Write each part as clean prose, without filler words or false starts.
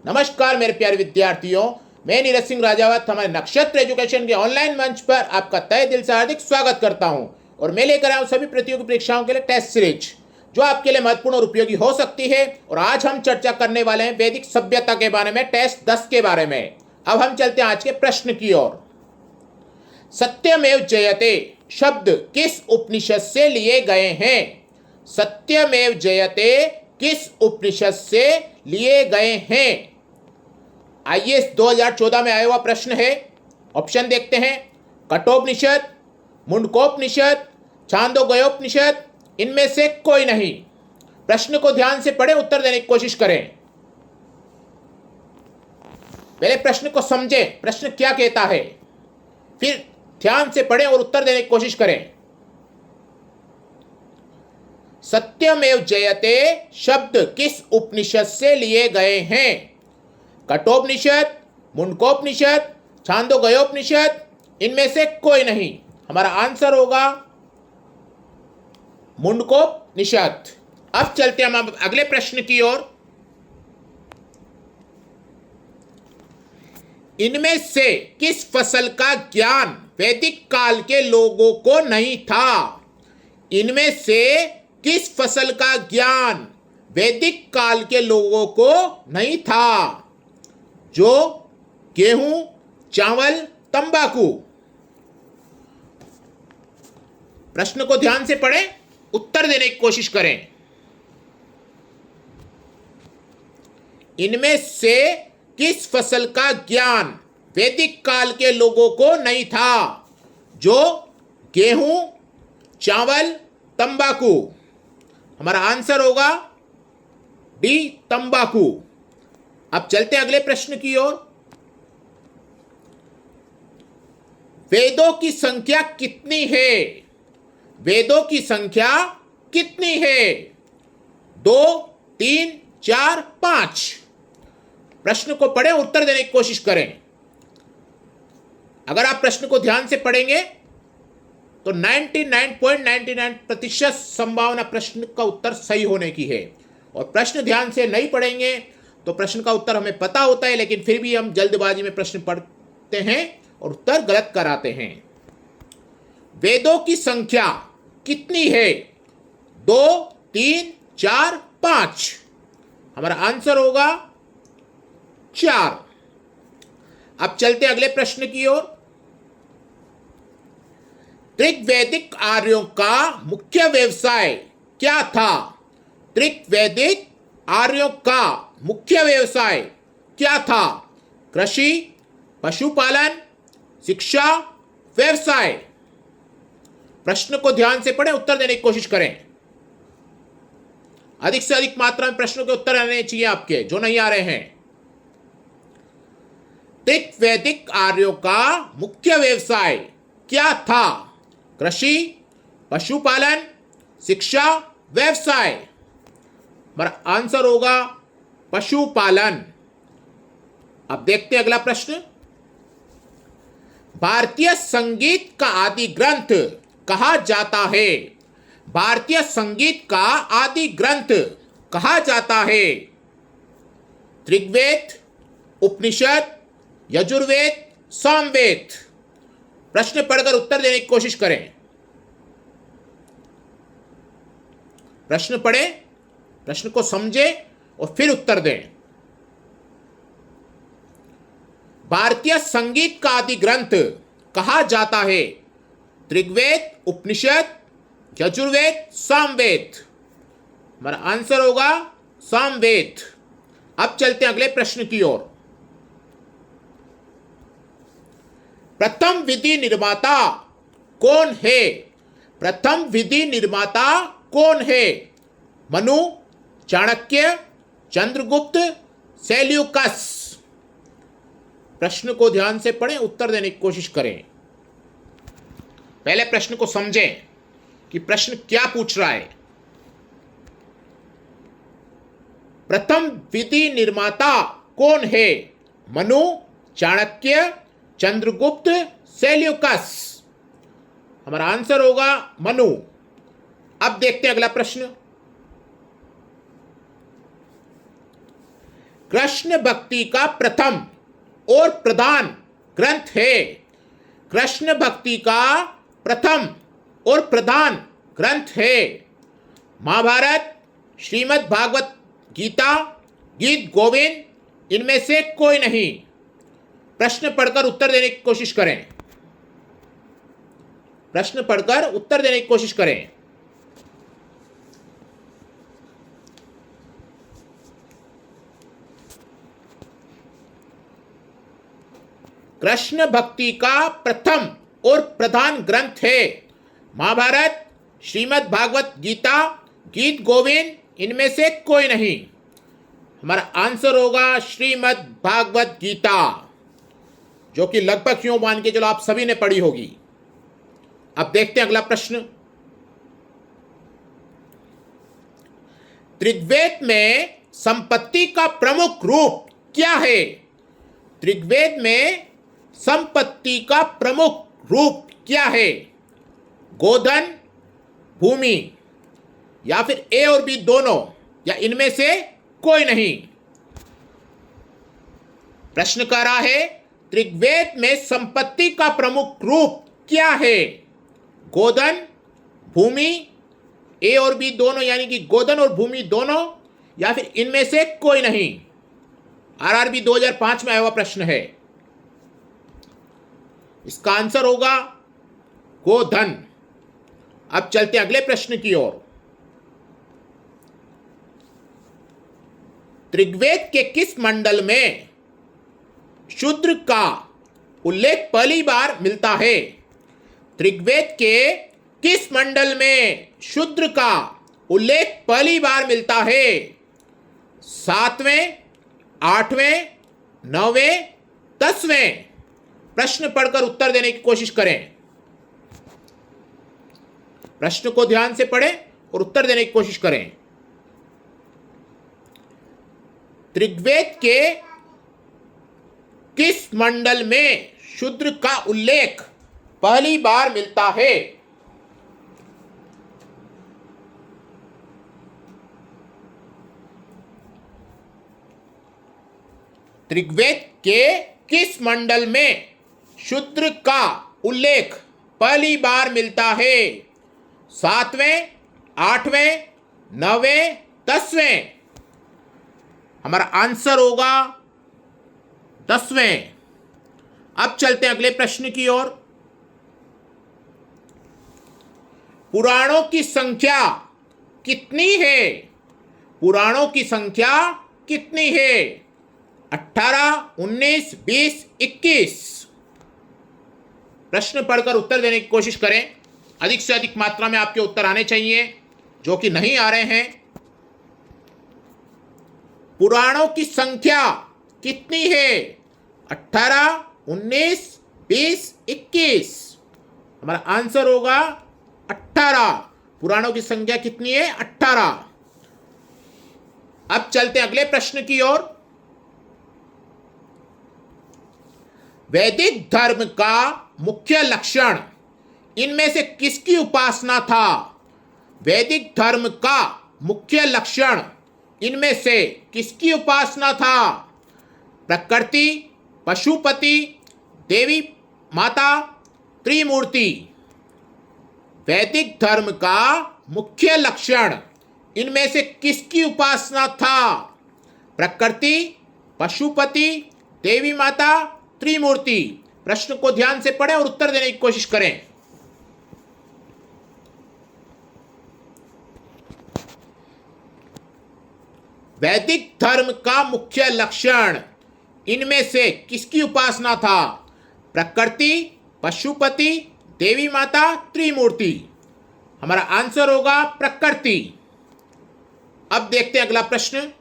नमस्कार मेरे प्यारे विद्यार्थियों, मैं नीरज सिंह राजावत हमारे नक्षत्र एजुकेशन के ऑनलाइन मंच पर आपका तहे दिल से हार्दिक स्वागत करता हूं। और मैं लेकर आया हूं सभी प्रतियोगी परीक्षाओं के लिए टेस्ट सीरीज जो आपके लिए महत्वपूर्ण और उपयोगी हो सकती है। और आज हम चर्चा करने वाले हैं वैदिक सभ्यता के बारे में, टेस्ट 10 के बारे में। अब हम चलते हैं आज के प्रश्न की ओर। सत्यमेव जयते शब्द किस उपनिषद से लिए गए हैं? सत्यमेव जयते किस उपनिषद से लिए गए हैं? आईएएस 2014 में आया हुआ प्रश्न है। ऑप्शन देखते हैं। कठोपनिषद, मुंडकोपनिषद, छांदोग्योपनिषद, इनमें से कोई नहीं। प्रश्न को ध्यान से पढ़ें, उत्तर देने की कोशिश करें। पहले प्रश्न को समझें, प्रश्न क्या कहता है, फिर ध्यान से पढ़ें और उत्तर देने की कोशिश करें। सत्यमेव जयते शब्द किस उपनिषद से लिए गए हैं? कठोपनिषद, मुंडकोपनिषद, छांदोग्योपनिषद, इनमें से कोई नहीं। हमारा आंसर होगा मुंडकोपनिषद। अब चलते हम अगले प्रश्न की ओर। इनमें से किस फसल का ज्ञान वैदिक काल के लोगों को नहीं था? इनमें से किस फसल का ज्ञान वैदिक काल के लोगों को नहीं था? जो गेहूं, चावल, तंबाकू। प्रश्न को ध्यान से पढ़ें, उत्तर देने की कोशिश करें। इनमें से किस फसल का ज्ञान वैदिक काल के लोगों को नहीं था? जो गेहूं, चावल, तंबाकू। हमारा आंसर होगा डी, तंबाकू। अब चलते हैं अगले प्रश्न की ओर। वेदों की संख्या कितनी है? वेदों की संख्या कितनी है? 2, 3, 4, 5। प्रश्न को पढ़ें, उत्तर देने की कोशिश करें। अगर आप प्रश्न को ध्यान से पढ़ेंगे तो 99.99% संभावना प्रश्न का उत्तर सही होने की है। और प्रश्न ध्यान से नहीं पढ़ेंगे तो प्रश्न का उत्तर हमें पता होता है, लेकिन फिर भी हम जल्दबाजी में प्रश्न पढ़ते हैं और उत्तर गलत कराते हैं। वेदों की संख्या कितनी है? 2, 3, 4, 5। हमारा आंसर होगा 4। अब चलते अगले प्रश्न की ओर। त्रिवैदिक आर्यों का मुख्य व्यवसाय क्या था? त्रिवैदिक आर्यों का मुख्य व्यवसाय क्या था? कृषि, पशुपालन, शिक्षा, व्यवसाय। प्रश्न को ध्यान से पढ़ें, उत्तर देने की कोशिश करें। अधिक से अधिक मात्रा में प्रश्नों के उत्तर आने चाहिए आपके, जो नहीं आ रहे हैं। त्रिवैदिक आर्यों का मुख्य व्यवसाय क्या था? कृषि, पशुपालन, शिक्षा, व्यवसाय। हमारा आंसर होगा पशुपालन। अब देखते हैं अगला प्रश्न। भारतीय संगीत का आदि ग्रंथ कहा जाता है? भारतीय संगीत का आदि ग्रंथ कहा जाता है? ऋग्वेद, उपनिषद, यजुर्वेद, सामवेद। प्रश्न पढ़कर उत्तर देने की कोशिश करें। प्रश्न पढ़ें, प्रश्न को समझें और फिर उत्तर दें। भारतीय संगीत का आदि ग्रंथ कहा जाता है? ऋग्वेद, उपनिषद, यजुर्वेद, सामवेद। हमारा आंसर होगा सामवेद। अब चलते हैं अगले प्रश्न की ओर। प्रथम विधि निर्माता कौन है? प्रथम विधि निर्माता कौन है? मनु, चाणक्य, चंद्रगुप्त, सेल्यूकस। प्रश्न को ध्यान से पढ़ें, उत्तर देने की कोशिश करें। पहले प्रश्न को समझें कि प्रश्न क्या पूछ रहा है। प्रथम विधि निर्माता कौन है? मनु, चाणक्य, चंद्रगुप्त, सेल्यूकस। हमारा आंसर होगा मनु। अब देखते हैं अगला प्रश्न। कृष्ण भक्ति का प्रथम और प्रधान ग्रंथ है। कृष्ण भक्ति का प्रथम और प्रधान ग्रंथ है। महाभारत, श्रीमद् भागवत गीता, गीत गोविंद, इनमें से कोई नहीं। प्रश्न पढ़कर उत्तर देने की कोशिश करें। प्रश्न पढ़कर उत्तर देने की कोशिश करें। कृष्ण भक्ति का प्रथम और प्रधान ग्रंथ है महाभारत, श्रीमद् भागवत गीता, गीत गोविंद, इनमें से कोई नहीं। हमारा आंसर होगा श्रीमद् भागवत गीता, जो कि लगभग यूं मान के चलो आप सभी ने पढ़ी होगी। अब देखते हैं अगला प्रश्न। ऋग्वेद में संपत्ति का प्रमुख रूप क्या है? ऋग्वेद में संपत्ति का प्रमुख रूप क्या है? गोधन, भूमि, या फिर ए और बी दोनों, या इनमें से कोई नहीं। प्रश्न कह रहा है ऋग्वेद में संपत्ति का प्रमुख रूप क्या है? गोधन, भूमि, ए और बी दोनों, यानी कि गोधन और भूमि दोनों, या फिर इनमें से कोई नहीं। आरआरबी 2005 में आया हुआ प्रश्न है। इसका आंसर होगा गोधन। अब चलते अगले प्रश्न की ओर। ऋग्वेद के किस मंडल में शूद्र का उल्लेख पहली बार मिलता है? ऋग्वेद के किस मंडल में शूद्र का उल्लेख पहली बार मिलता है? 7वें, 8वें, 9वें, 10वें? प्रश्न पढ़कर उत्तर देने की कोशिश करें। प्रश्न को ध्यान से पढ़ें और उत्तर देने की कोशिश करें। ऋग्वेद के किस मंडल में शूद्र का उल्लेख पहली बार मिलता है? ऋग्वेद के किस मंडल में शूद्र का उल्लेख पहली बार मिलता है? 7वें, 8वें, 9वें, 10वें? हमारा आंसर होगा 10वें। अब चलते हैं अगले प्रश्न की ओर। पुराणों की संख्या कितनी है? पुराणों की संख्या कितनी है? 18, 19, 20, 21? प्रश्न पढ़कर उत्तर देने की कोशिश करें। अधिक से अधिक मात्रा में आपके उत्तर आने चाहिए, जो कि नहीं आ रहे हैं। पुराणों की संख्या कितनी है? 18, 19, 20, 21? हमारा आंसर होगा 18। पुराणों की संख्या कितनी है? 18। अब चलते हैं अगले प्रश्न की ओर। वैदिक धर्म का मुख्य लक्षण इनमें से किसकी उपासना था? वैदिक धर्म का मुख्य लक्षण इनमें से किसकी उपासना था? प्रकृति, पशुपति, देवी माता, त्रिमूर्ति? वैदिक धर्म का मुख्य लक्षण इनमें से किसकी उपासना था? प्रकृति, पशुपति, देवी माता, त्रिमूर्ति? प्रश्न को ध्यान से पढ़ें और उत्तर देने की कोशिश करें। वैदिक धर्म का मुख्य लक्षण इनमें से किसकी उपासना था? प्रकृति, पशुपति, देवी माता, त्रिमूर्ति? हमारा आंसर होगा प्रकृति। अब देखते हैं अगला प्रश्न।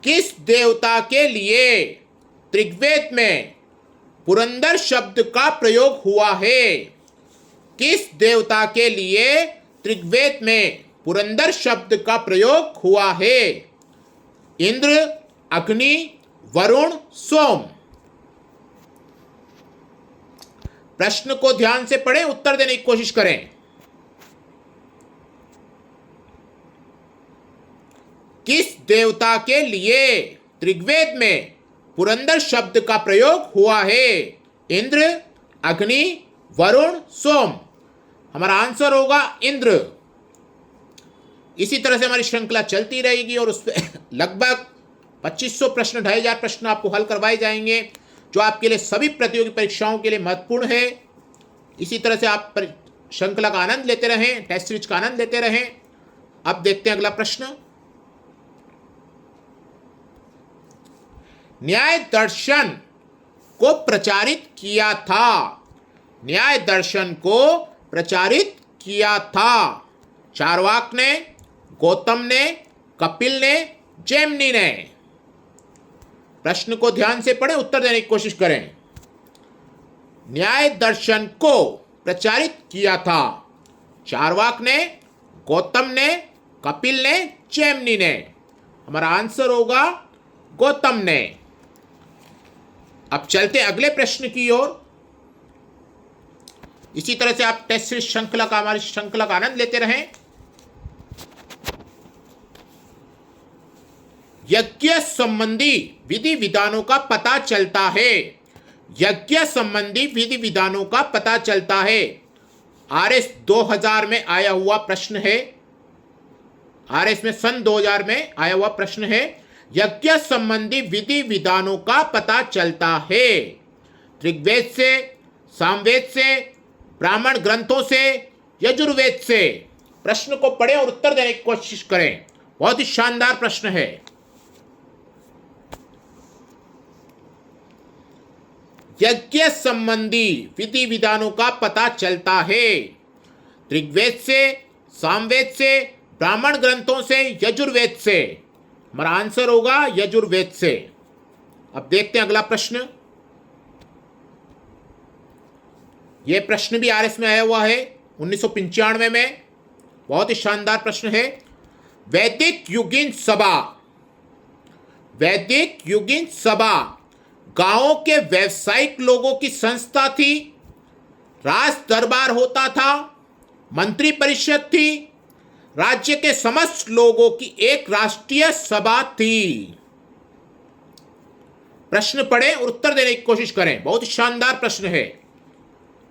किस देवता के लिए ऋग्वेद में पुरंदर शब्द का प्रयोग हुआ है? किस देवता के लिए ऋग्वेद में पुरंदर शब्द का प्रयोग हुआ है? इंद्र, अग्नि, वरुण, सोम? प्रश्न को ध्यान से पढ़ें, उत्तर देने की कोशिश करें। किस देवता के लिए ऋग्वेद में पुरंदर शब्द का प्रयोग हुआ है? इंद्र, अग्नि, वरुण, सोम। हमारा आंसर होगा इंद्र। इसी तरह से हमारी श्रृंखला चलती रहेगी और उस पर लगभग 2500 प्रश्न, 2500 प्रश्न आपको हल करवाए जाएंगे, जो आपके लिए सभी प्रतियोगी परीक्षाओं के लिए महत्वपूर्ण है। इसी तरह से आप श्रृंखला का आनंद लेते रहें, टेस्ट सीरीज का आनंद लेते रहें। अब देखते हैं अगला प्रश्न। न्याय दर्शन को प्रचारित किया था। न्याय दर्शन को प्रचारित किया था चारवाक ने, गौतम ने, कपिल ने, जैमिनी ने। प्रश्न को ध्यान से पढ़ें, उत्तर देने की कोशिश करें। न्याय दर्शन को प्रचारित किया था चारवाक ने, गौतम ने, कपिल ने, जैमिनी ने। हमारा आंसर होगा गौतम ने। अब चलते अगले प्रश्न की ओर। इसी तरह से आप टेस्ट सीरीज श्रृंखला का, हमारी श्रृंखला का आनंद लेते रहें। यज्ञ संबंधी विधि विधानों का पता चलता है। यज्ञ संबंधी विधि विधानों का पता चलता है। आरएस 2000 में आया हुआ प्रश्न है। आरएस में सन 2000 में आया हुआ प्रश्न है। यज्ञ संबंधी विधि विधानों का पता चलता है ऋग्वेद से, सामवेद से, ब्राह्मण ग्रंथों से, यजुर्वेद से। प्रश्न को पढ़ें और उत्तर देने की कोशिश करें। बहुत ही शानदार प्रश्न है। यज्ञ संबंधी विधि विधानों का पता चलता है ऋग्वेद से, सामवेद से, ब्राह्मण ग्रंथों से, यजुर्वेद से। हमारा आंसर होगा यजुर्वेद से। अब देखते हैं अगला प्रश्न। यह प्रश्न भी आरएस में आया हुआ है 1995 में। बहुत ही शानदार प्रश्न है। वैदिक युगीन सभा, वैदिक युगीन सभा गांवों के व्यावसायिक लोगों की संस्था थी, राज दरबार होता था, मंत्री परिषद थी, राज्य के समस्त लोगों की एक राष्ट्रीय सभा थी। प्रश्न पढ़ें और उत्तर देने की कोशिश करें। बहुत शानदार प्रश्न है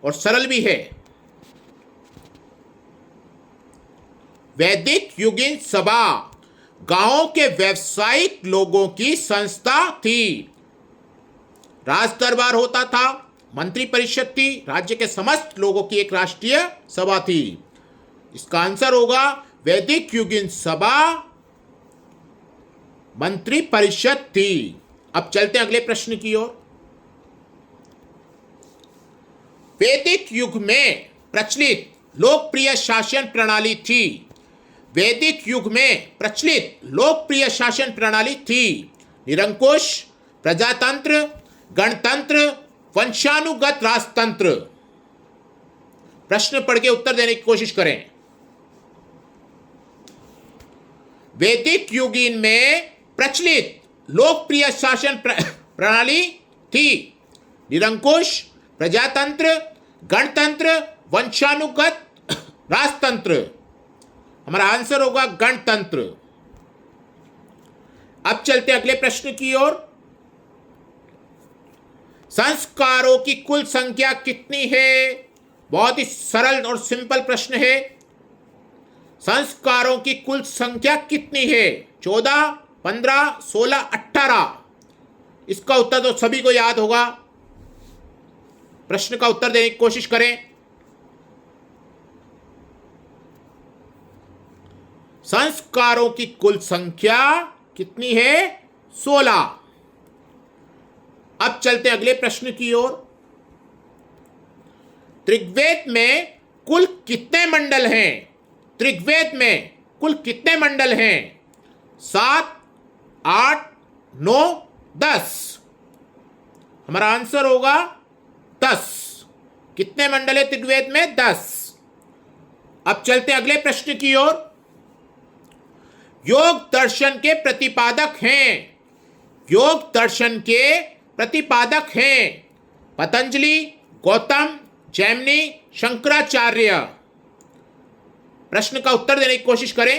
और सरल भी है। वैदिक युगीन सभा गांवों के व्यावसायिक लोगों की संस्था थी, राज दरबार होता था, मंत्री परिषद थी, राज्य के समस्त लोगों की एक राष्ट्रीय सभा थी। इसका आंसर होगा वैदिक युगीन सभा मंत्री परिषद थी। अब चलते हैं अगले प्रश्न की ओर। वैदिक युग में प्रचलित लोकप्रिय शासन प्रणाली थी। वैदिक युग में प्रचलित लोकप्रिय शासन प्रणाली थी निरंकुश, प्रजातंत्र, गणतंत्र, वंशानुगत राजतंत्र। प्रश्न पढ़ के उत्तर देने की कोशिश करें। वैदिक युगीन में प्रचलित लोकप्रिय शासन प्रणाली थी निरंकुश, प्रजातंत्र, गणतंत्र, वंशानुगत राजतंत्र। हमारा आंसर होगा गणतंत्र। अब चलते अगले प्रश्न की ओर। संस्कारों की कुल संख्या कितनी है? बहुत ही सरल और सिंपल प्रश्न है। संस्कारों की कुल संख्या कितनी है? 14, 15, 16, 18। इसका उत्तर तो सभी को याद होगा। प्रश्न का उत्तर देने की कोशिश करें। संस्कारों की कुल संख्या कितनी है? 16। अब चलते अगले प्रश्न की ओर। ऋग्वेद में कुल कितने मंडल हैं? ऋग्वेद में कुल कितने मंडल हैं? 7, 8, 9, 10। हमारा आंसर होगा 10। कितने मंडल है ऋग्वेद में? 10। अब चलते अगले प्रश्न की ओर। योग दर्शन के प्रतिपादक हैं। योग दर्शन के प्रतिपादक हैं पतंजलि, गौतम, जैमिनी, शंकराचार्य। प्रश्न का उत्तर देने की कोशिश करें।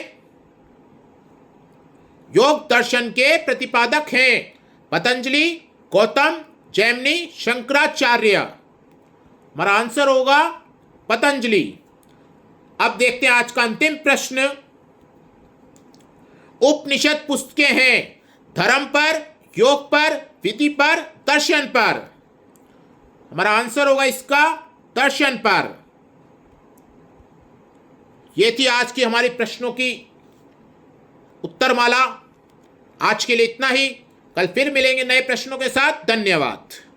योग दर्शन के प्रतिपादक हैं? पतंजलि, गौतम, जैमिनी, शंकराचार्य। हमारा आंसर होगा पतंजलि। अब देखते हैं आज का अंतिम प्रश्न। उपनिषद पुस्तकें हैं धर्म पर, योग पर, विधि पर, दर्शन पर। हमारा आंसर होगा इसका दर्शन पर। ये थी आज की हमारी प्रश्नों की उत्तरमाला। आज के लिए इतना ही। कल फिर मिलेंगे नए प्रश्नों के साथ। धन्यवाद।